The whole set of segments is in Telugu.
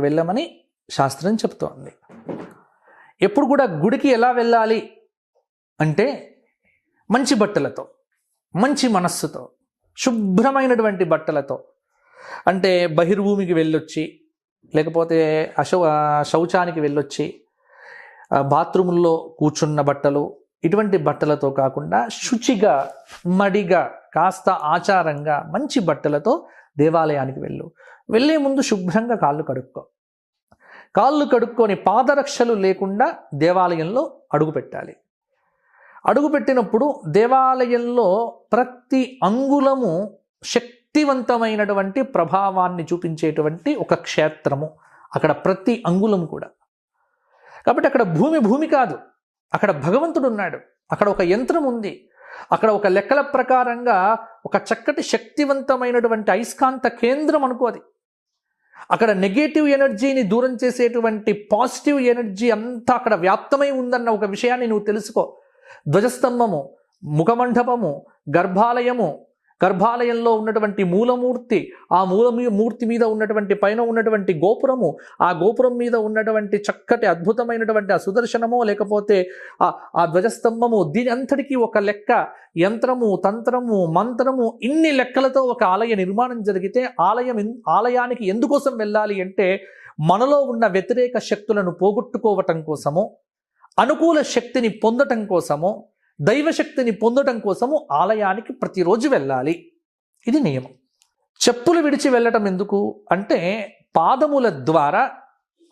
వెళ్ళమని శాస్త్రం చెప్తోంది. ఎప్పుడు కూడా గుడికి ఎలా వెళ్ళాలి అంటే మంచి బట్టలతో, మంచి మనస్సుతో, శుభ్రమైనటువంటి బట్టలతో. అంటే బహిర్భూమికి వెళ్ళొచ్చి, లేకపోతే శౌచానికి వెళ్ళొచ్చి, బాత్రూముల్లో కూర్చున్న బట్టలు, ఇటువంటి బట్టలతో కాకుండా శుచిగా, మడిగా, కాస్త ఆచారంగా మంచి బట్టలతో దేవాలయానికి వెళ్ళే ముందు శుభ్రంగా కాళ్ళు కడుక్కో. కాళ్ళు కడుక్కొని పాదరక్షలు లేకుండా దేవాలయంలో అడుగుపెట్టాలి. అడుగుపెట్టినప్పుడు దేవాలయంలో ప్రతి అంగుళము శక్తివంతమైనటువంటి ప్రభావాన్ని చూపించేటువంటి ఒక క్షేత్రము. అక్కడ ప్రతి అంగుళం కూడా. కాబట్టి అక్కడ భూమి కాదు, అక్కడ భగవంతుడు ఉన్నాడు. అక్కడ ఒక యంత్రం ఉంది. అక్కడ ఒక లెక్కల ప్రకారంగా ఒక చక్కటి శక్తివంతమైనటువంటి అయస్కాంత కేంద్రం అనుకోది. అక్కడ నెగటివ్ ఎనర్జీని దూరం చేసేటువంటి పాజిటివ్ ఎనర్జీ అంతా అక్కడ వ్యాప్తమై ఉందన్న ఒక విషయాన్ని నువ్వు తెలుసుకో. ధ్వజస్తంభము, ముఖమండపము, గర్భాలయంలో ఉన్నటువంటి మూలమూర్తి, ఆ మూలమూర్తి మీద ఉన్నటువంటి పైన ఉన్నటువంటి గోపురము, ఆ గోపురం మీద ఉన్నటువంటి చక్కటి అద్భుతమైనటువంటి ఆ సుదర్శనము, లేకపోతే ఆ ధ్వజస్తంభము, దీని అంతటికీ ఒక లెక్క, యంత్రము, తంత్రము, మంత్రము, ఇన్ని లెక్కలతో ఒక ఆలయ నిర్మాణం జరిగితే ఆలయానికి ఎందుకోసం వెళ్ళాలి అంటే మనలో ఉన్న వ్యతిరేక శక్తులను పోగొట్టుకోవటం కోసము, అనుకూల శక్తిని పొందటం కోసము, దైవశక్తిని పొందటం కోసము ఆలయానికి ప్రతిరోజు వెళ్ళాలి. ఇది నియమం. చెప్పులు విడిచి వెళ్ళటం ఎందుకు అంటే పాదముల ద్వారా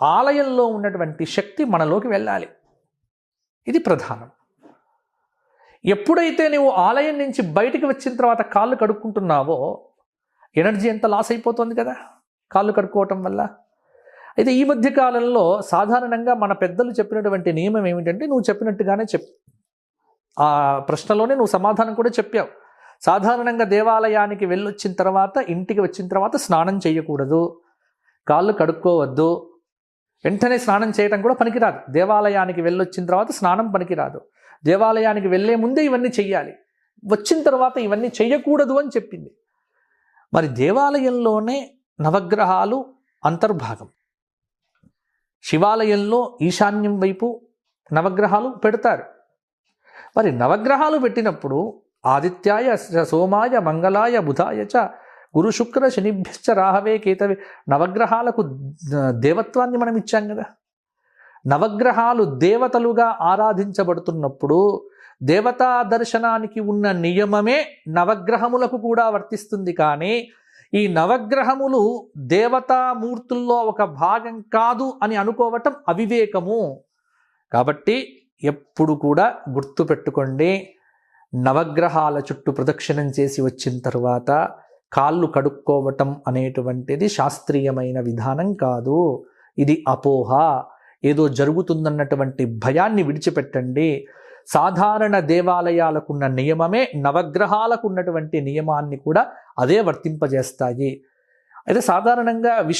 ఆలయంలో ఉన్నటువంటి శక్తి మనలోకి వెళ్ళాలి. ఇది ప్రధానం. ఎప్పుడైతే నువ్వు ఆలయం నుంచి బయటికి వచ్చిన తర్వాత కాళ్ళు కడుక్కుంటున్నావో ఎనర్జీ ఎంత లాస్ అయిపోతుంది కదా కాళ్ళు కడుక్కోవటం వల్ల. అయితే ఈ మధ్య కాలంలో సాధారణంగా మన పెద్దలు చెప్పినటువంటి నియమం ఏమిటంటే నువ్వు చెప్పినట్టుగానే ఆ ప్రశ్నలోనే నువ్వు సమాధానం కూడా చెప్పావు. సాధారణంగా దేవాలయానికి వెళ్ళొచ్చిన తర్వాత, ఇంటికి వచ్చిన తర్వాత స్నానం చేయకూడదు, కాళ్ళు కడుక్కోవద్దు, వెంటనే స్నానం చేయటం కూడా పనికిరాదు. దేవాలయానికి వెళ్ళొచ్చిన తర్వాత స్నానం పనికిరాదు. దేవాలయానికి వెళ్ళే ముందే ఇవన్నీ చెయ్యాలి, వచ్చిన తర్వాత ఇవన్నీ చెయ్యకూడదు అని చెప్పింది. మరి దేవాలయంలోనే నవగ్రహాలు అంతర్భాగం. శివాలయంలో ఈశాన్యం వైపు నవగ్రహాలు పెడతారు. మరి నవగ్రహాలు పెట్టినప్పుడు ఆదిత్యాయ సోమాయ మంగళాయ బుధాయ చ గురు శుక్ర శనిభ్యశ్చ రాహవే కేతవే, నవగ్రహాలకు దేవత్వాన్ని మనం ఇచ్చాం కదా. నవగ్రహాలు దేవతలుగా ఆరాధించబడుతున్నప్పుడు దేవతా దర్శనానికి ఉన్న నియమమే నవగ్రహములకు కూడా వర్తిస్తుంది. కానీ ఈ నవగ్రహములు దేవతామూర్తుల్లో ఒక భాగం కాదు అని అనుకోవటం అవివేకము. కాబట్టి ఎప్పుడు కూడా గుర్తుపెట్టుకోండి, నవగ్రహాల చుట్టూ ప్రదక్షిణం చేసి వచ్చిన తర్వాత కాళ్ళు కడుక్కోవటం అనేటువంటిది శాస్త్రీయమైన విధానం కాదు. ఇది అపోహ, ఏదో జరుగుతుందన్నటువంటి భయాన్ని విడిచిపెట్టండి. సాధారణ దేవాలయాలకున్న నియమమే నవగ్రహాలకు ఉన్నటువంటి నియమాన్ని కూడా అదే వర్తింపజేస్తాయి. అయితే సాధారణంగా